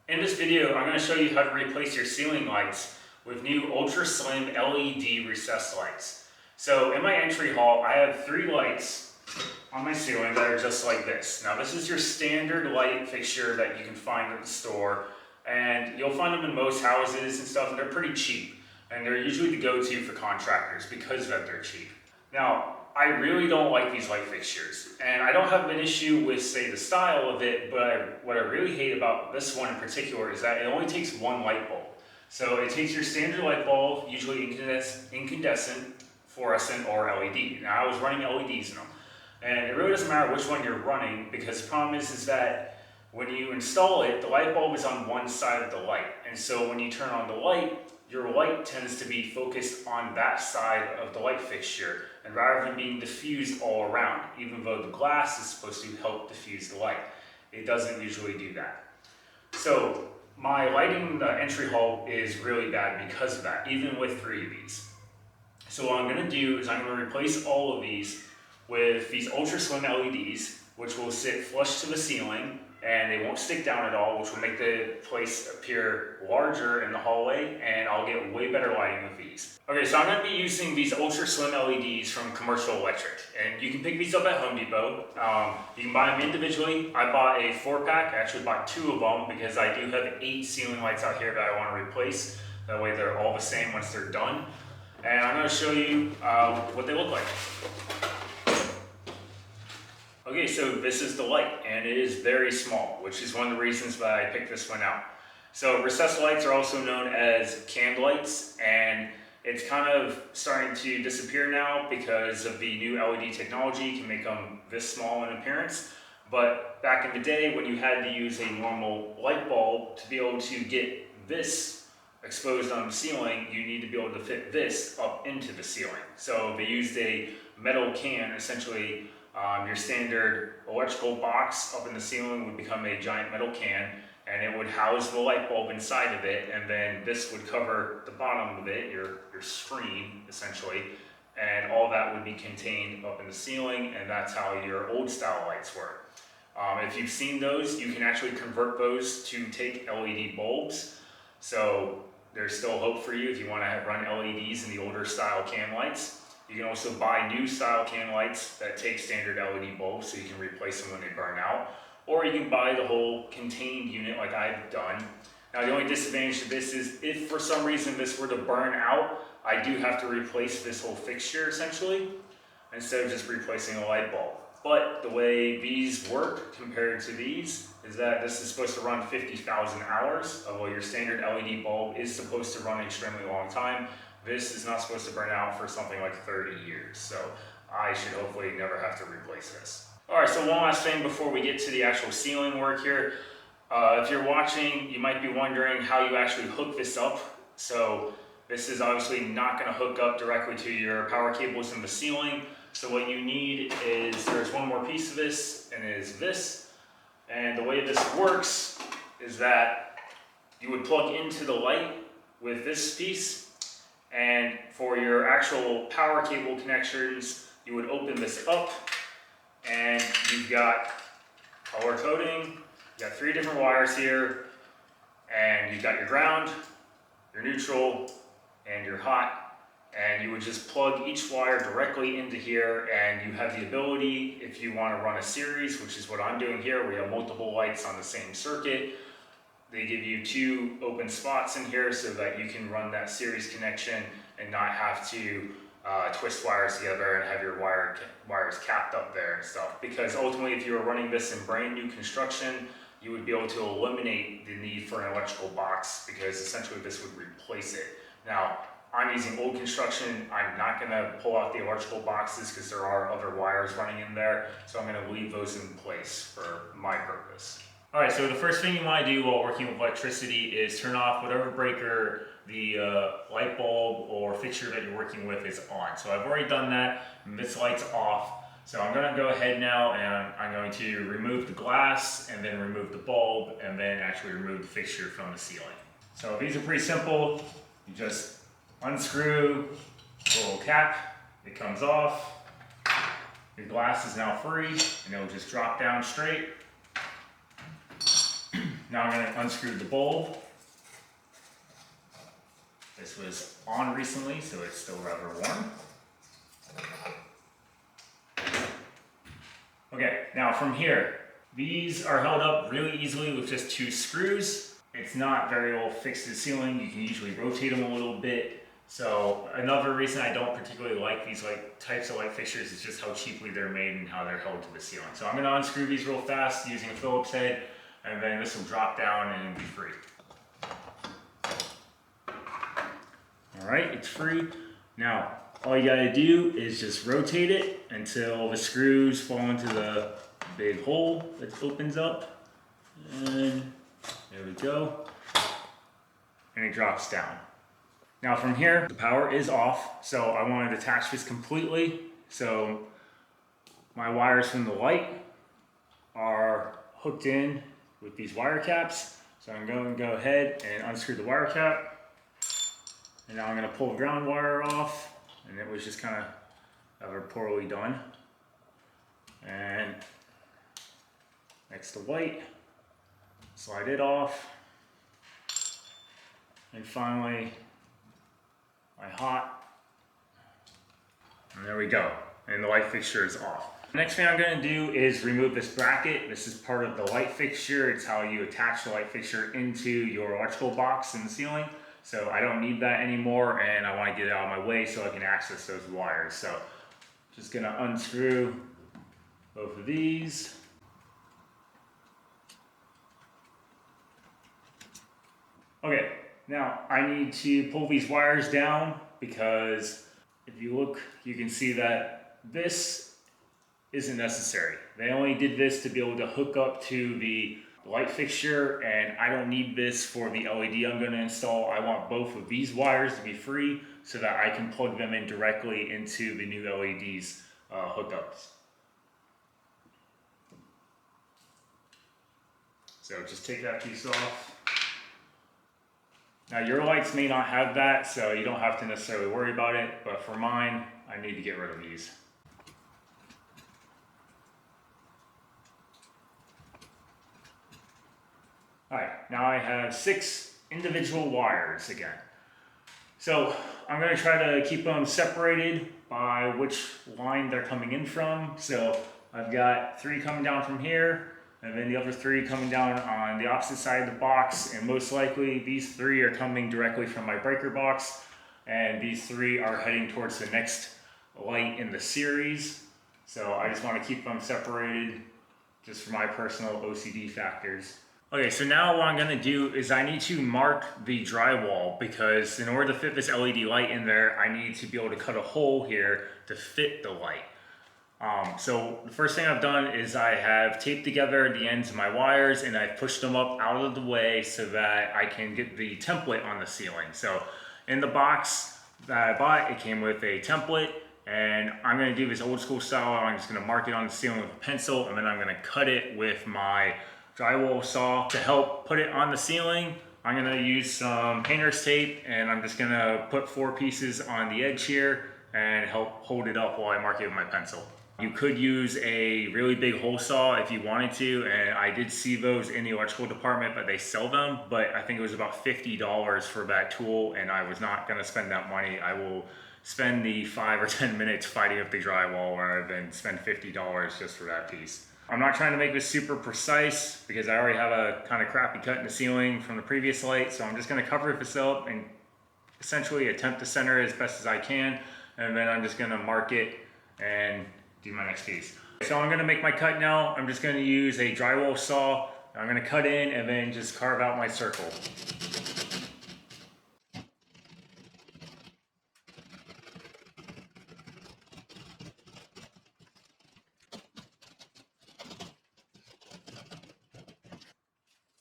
In this video, I'm going to show you how to replace your ceiling lights with new ultra slim LED recessed lights. So in my entry hall, I have 3 lights on my ceiling that are just like this. Now this is your standard light fixture that you can find at the store, and you'll find them in most houses and stuff, and they're pretty cheap. And they're usually the go-to for contractors because that they're cheap. Now, I really don't like these light fixtures, and I don't have an issue with, say, the style of it, but what I really hate about this one in particular is that it only takes 1 light bulb. So it takes your standard light bulb, usually incandescent, fluorescent, or LED. Now I was running LEDs in them, and it really doesn't matter which one you're running, because the problem is that when you install it, the light bulb is on one side of the light, and so when you turn on the light, your light tends to be focused on that side of the light fixture, and rather than being diffused all around, even though the glass is supposed to help diffuse the light, it doesn't usually do that. So my lighting in the entry hall is really bad because of that, even with 3 of these. So what I'm going to do is I'm going to replace all of these with these ultra slim LEDs, which will sit flush to the ceiling, and they won't stick down at all, which will make the place appear larger in the hallway, and I'll get way better lighting with these. Okay, so I'm going to be using these ultra slim LEDs from Commercial Electric, and you can pick these up at Home Depot. You can buy them individually. I bought a 4-pack. I actually bought 2 of them because I do have 8 ceiling lights out here that I want to replace. That way they're all the same once they're done. And I'm going to show you what they look like. Okay, so this is the light, and it is very small, which is one of the reasons that I picked this one out. So recessed lights are also known as canned lights, and it's kind of starting to disappear now because of the new LED technology can make them this small in appearance. But back in the day, when you had to use a normal light bulb to be able to get this exposed on the ceiling, you need to be able to fit this up into the ceiling. So they used a metal can, essentially. Your standard electrical box up in the ceiling would become a giant metal can, and it would house the light bulb inside of it, and then this would cover the bottom of it, your screen essentially, and all that would be contained up in the ceiling, and that's how your old style lights were. If you've seen those, you can actually convert those to take LED bulbs, so there's still hope for you if you want to run LEDs in the older style can lights. You can also buy new style can lights that take standard LED bulbs, so you can replace them when they burn out. Or you can buy the whole contained unit like I've done. Now the only disadvantage to this is if for some reason this were to burn out, I do have to replace this whole fixture essentially, instead of just replacing a light bulb. But the way these work compared to these is that this is supposed to run 50,000 hours, while your standard LED bulb is supposed to run an extremely long time. This is not supposed to burn out for something like 30 years, so I should hopefully never have to replace this. Alright, so one last thing before we get to the actual ceiling work here. If you're watching, you might be wondering how you actually hook this up. So this is obviously not going to hook up directly to your power cables in the ceiling. So what you need is, there's one more piece of this, and it is this. And the way this works is that you would plug into the light with this piece, and for your actual power cable connections, you would open this up, and you've got color coding, you've got 3 different wires here, and you've got your ground, your neutral, and your hot, and you would just plug each wire directly into here, and you have the ability, if you want to run a series, which is what I'm doing here, we have multiple lights on the same circuit. They give you 2 open spots in here so that you can run that series connection and not have to twist wires together and have your wires capped up there and stuff. Because ultimately, if you were running this in brand new construction, you would be able to eliminate the need for an electrical box, because essentially this would replace it. Now, I'm using old construction. I'm not going to pull out the electrical boxes because there are other wires running in there, so I'm going to leave those in place for my purpose. Alright, so the first thing you want to do while working with electricity is turn off whatever breaker the light bulb or fixture that you're working with is on. So I've already done that, and this light's off. So I'm going to go ahead now and I'm going to remove the glass, and then remove the bulb, and then actually remove the fixture from the ceiling. So these are pretty simple. You just unscrew the little cap, it comes off. Your glass is now free, and it will just drop down straight. Now I'm going to unscrew the bulb. This was on recently, so it's still rather warm. Okay, now from here, these are held up really easily with just 2 screws. It's not very well fixed to the ceiling. You can usually rotate them a little bit. So another reason I don't particularly like these types of light fixtures is just how cheaply they're made and how they're held to the ceiling. So I'm going to unscrew these real fast using a Phillips head, and then this will drop down and be free. All right, it's free. Now, all you gotta do is just rotate it until the screws fall into the big hole that opens up. And there we go. And it drops down. Now from here, the power is off, so I want to detach this completely. So my wires from the light are hooked in with these wire caps. So I'm going to go ahead and unscrew the wire cap. And now I'm going to pull the ground wire off, and it was just kind of poorly done. And next to white, slide it off. And finally, my hot. And there we go. And the light fixture is off. The next thing I'm going to do is remove this bracket. This is part of the light fixture. It's how you attach the light fixture into your electrical box in the ceiling. So I don't need that anymore, and I want to get it out of my way so I can access those wires. So just going to unscrew both of these. Okay, now I need to pull these wires down because if you look, you can see that this isn't necessary. They only did this to be able to hook up to the light fixture, and I don't need this for the LED I'm going to install. I want both of these wires to be free so that I can plug them in directly into the new LEDs hookups. So just take that piece off. Now your lights may not have that, so you don't have to necessarily worry about it, but for mine, I need to get rid of these. Alright, now I have 6 individual wires again. So I'm going to try to keep them separated by which line they're coming in from. So I've got 3 coming down from here, and then the other 3 coming down on the opposite side of the box, and most likely these 3 are coming directly from my breaker box, and these 3 are heading towards the next light in the series. So I just want to keep them separated just for my personal OCD factors. Okay, so now what I'm going to do is I need to mark the drywall, because in order to fit this LED light in there, I need to be able to cut a hole here to fit the light. So the first thing I've done is I have taped together the ends of my wires, and I've pushed them up out of the way so that I can get the template on the ceiling. So in the box that I bought, it came with a template, and I'm going to do this old school style. I'm just going to mark it on the ceiling with a pencil, and then I'm going to cut it with my drywall saw. To help put it on the ceiling, I'm going to use some painter's tape, and I'm just going to put 4 pieces on the edge here and help hold it up while I mark it with my pencil. You could use a really big hole saw if you wanted to, and I did see those in the electrical department, but they sell them, but I think it was about $50 for that tool, and I was not going to spend that money. I will spend the 5 or 10 minutes fighting up the drywall rather than spend $50 just for that piece. I'm not trying to make this super precise because I already have a kind of crappy cut in the ceiling from the previous light, so I'm just going to cover this up and essentially attempt to center it as best as I can, and then I'm just going to mark it and do my next piece. So I'm going to make my cut now. I'm just going to use a drywall saw. I'm going to cut in and then just carve out my circle.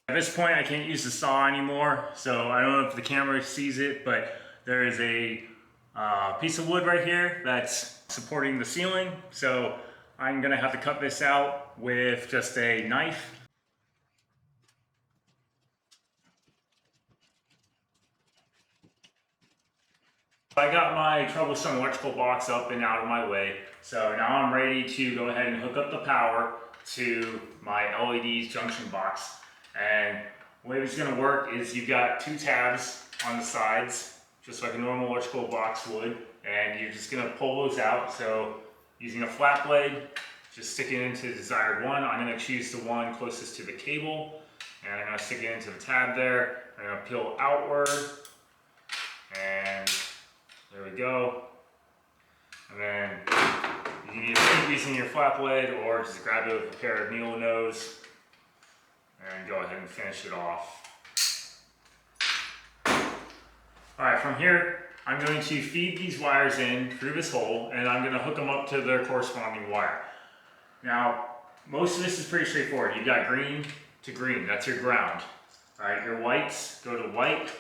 At this point, I can't use the saw anymore, so I don't know if the camera sees it, but there is a piece of wood right here that's supporting the ceiling, so I'm going to have to cut this out with just a knife. I got my troublesome electrical box up and out of my way, so now I'm ready to go ahead and hook up the power to my LED's junction box. And The way it's gonna work is you've got 2 tabs on the sides, just like a normal electrical box would, and you're just gonna pull those out. So using a flat blade, just stick it into the desired one. I'm gonna choose the one closest to the cable, and I'm gonna stick it into the tab there. I'm gonna peel outward, and there we go. And then you can either keep using your flat blade or just grab it with a pair of needle nose and go ahead and finish it off. Alright, from here, I'm going to feed these wires in through this hole, and I'm going to hook them up to their corresponding wire. Now, most of this is pretty straightforward. You've got green to green, that's your ground. Alright, your whites go to white,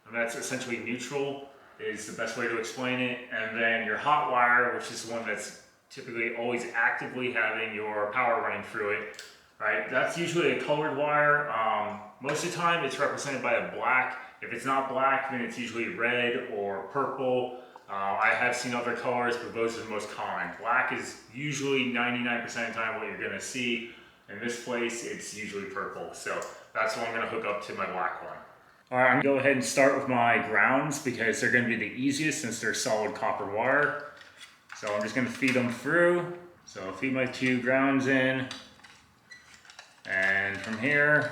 and that's essentially neutral, is the best way to explain it. And then your hot wire, which is the one that's typically always actively having your power running through it, right? That's usually a colored wire. Most of the time it's represented by a black. If it's not black, then it's usually red or purple. I have seen other colors, but those are the most common. Black is usually 99% of the time what you're gonna see. In this place, it's usually purple. So that's what I'm gonna hook up to my black one. All right, I'm gonna go ahead and start with my grounds because they're gonna be the easiest since they're solid copper wire. So I'm just gonna feed them through. So I'll feed my 2 grounds in. And from here,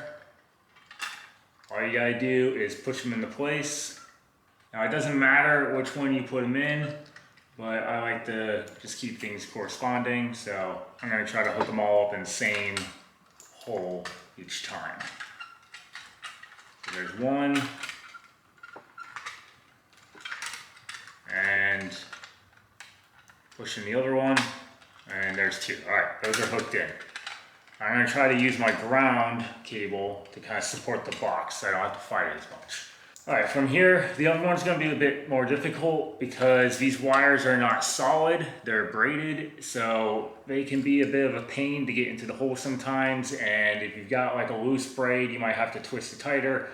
all you gotta do is push them into place. Now it doesn't matter which one you put them in, but I like to just keep things corresponding. So I'm gonna try to hook them all up in the same hole each time. So there's one. And pushing the other one, and there's 2. All right, those are hooked in. I'm gonna try to use my ground cable to kind of support the box so I don't have to fight it as much. All right, from here, the other one's gonna be a bit more difficult because these wires are not solid, they're braided, so they can be a bit of a pain to get into the hole sometimes, and if you've got like a loose braid, you might have to twist it tighter,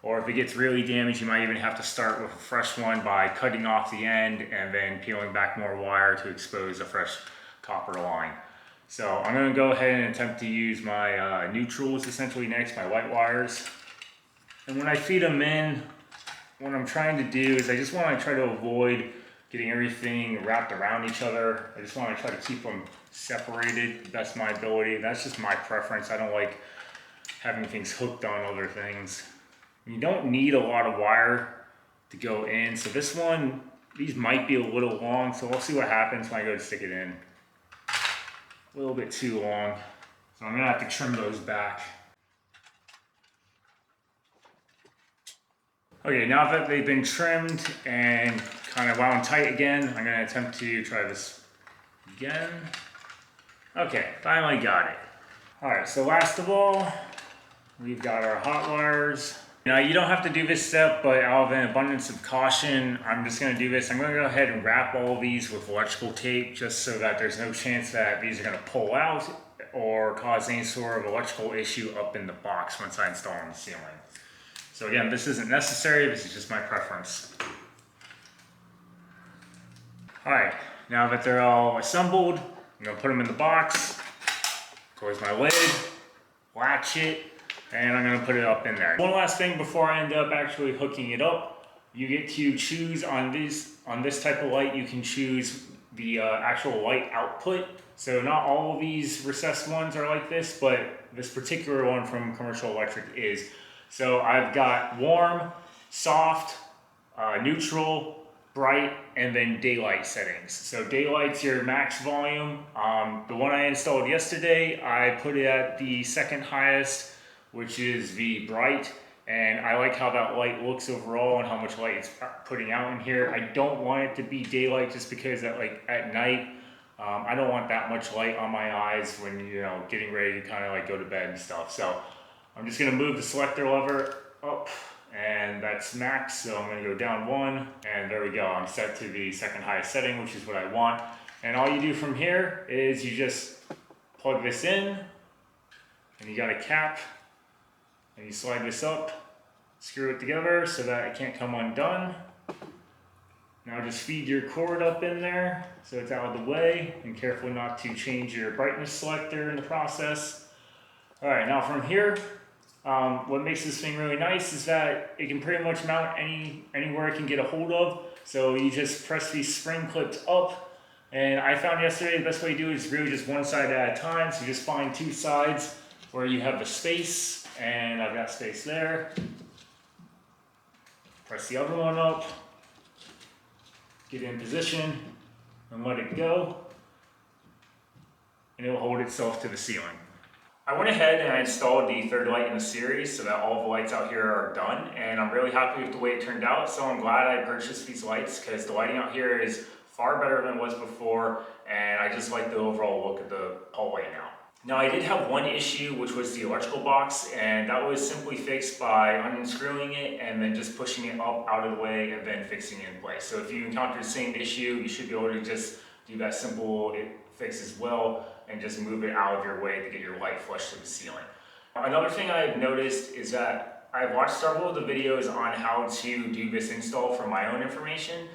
or if it gets really damaged, you might even have to start with a fresh one by cutting off the end and then peeling back more wire to expose a fresh copper line. So I'm gonna go ahead and attempt to use my neutrals essentially next, my white wires. And when I feed them in, what I'm trying to do is I just wanna try to avoid getting everything wrapped around each other. I just wanna try to keep them separated, the best of my ability. That's just my preference. I don't like having things hooked on other things. You don't need a lot of wire to go in. So this one, these might be a little long, so we'll see what happens when I go to stick it in. A little bit too long, so I'm gonna have to trim those back. Okay, now that they've been trimmed and kind of wound tight again, I'm gonna attempt to try this again. Okay, finally got it. All right, so last of all, we've got our hot wires. Now you don't have to do this step, but out of an abundance of caution, I'm just gonna do this. I'm gonna go ahead and wrap all of these with electrical tape just so that there's no chance that these are gonna pull out or cause any sort of electrical issue up in the box once I install on the ceiling. So again, this isn't necessary, this is just my preference. All right, now that they're all assembled, I'm gonna put them in the box, close my lid, latch it, and I'm gonna put it up in there. One last thing before I end up actually hooking it up, you get to choose on this type of light, you can choose the actual light output. So not all of these recessed ones are like this, but this particular one from Commercial Electric is. So I've got warm, soft, neutral, bright, and then daylight settings. So daylight's your max volume. The one I installed yesterday, I put it at the second highest, which is the bright, and I like how that light looks overall and how much light it's putting out in here. I don't want it to be daylight just because at night, I don't want that much light on my eyes when getting ready to kind of like go to bed and stuff. So I'm just gonna move the selector lever up, and that's max, so I'm gonna go down 1, and there we go. I'm set to the second highest setting, which is what I want. And all you do from here is you just plug this in, and you got a cap, and you slide this up, screw it together so that it can't come undone. Now just feed your cord up in there so it's out of the way, and careful not to change your brightness selector in the process. All right, now from here, What makes this thing really nice is that it can pretty much mount anywhere it can get a hold of. So you just press these spring clips up, and I found yesterday the best way to do it is really just one side at a time. So you just find two sides where you have the space, and I've got space there. Press the other one up, get in position, and let it go, and it will hold itself to the ceiling. I went ahead and I installed the third light in the series so that all the lights out here are done, and I'm really happy with the way it turned out. So I'm glad I purchased these lights because the lighting out here is far better than it was before, and I just like the overall look of the hallway now. Now I did have one issue, which was the electrical box, and that was simply fixed by unscrewing it and then just pushing it up out of the way and then fixing it in place. So if you encounter the same issue, you should be able to just do that simple fix as well and just move it out of your way to get your light flush to the ceiling. Another thing I've noticed is that I've watched several of the videos on how to do this install for my own information,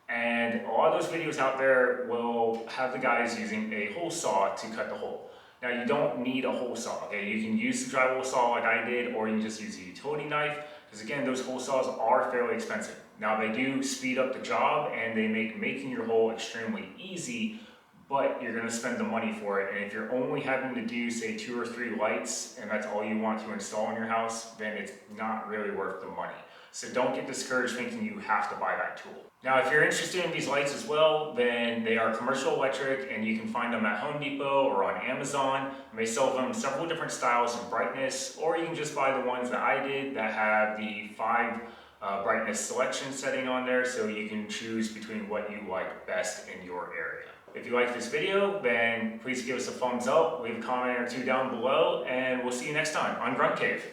and a lot of those videos out there will have the guys using a hole saw to cut the hole. Now you don't need a hole saw, okay? You can use the drywall saw like I did, or you can just use a utility knife, because again, those hole saws are fairly expensive. Now they do speed up the job and they make making your hole extremely easy, but you're gonna spend the money for it. And if you're only having to do, say, 2 or 3 lights, and that's all you want to install in your house, then it's not really worth the money. So don't get discouraged thinking you have to buy that tool. Now, if you're interested in these lights as well, then they are commercial electric, and you can find them at Home Depot or on Amazon. And they sell them several different styles and brightness, or you can just buy the ones that I did that have the 5 brightness selection setting on there, so you can choose between what you like best in your area. If you like this video, then please give us a thumbs up, leave a comment or 2 down below, and we'll see you next time on Grunt Cave.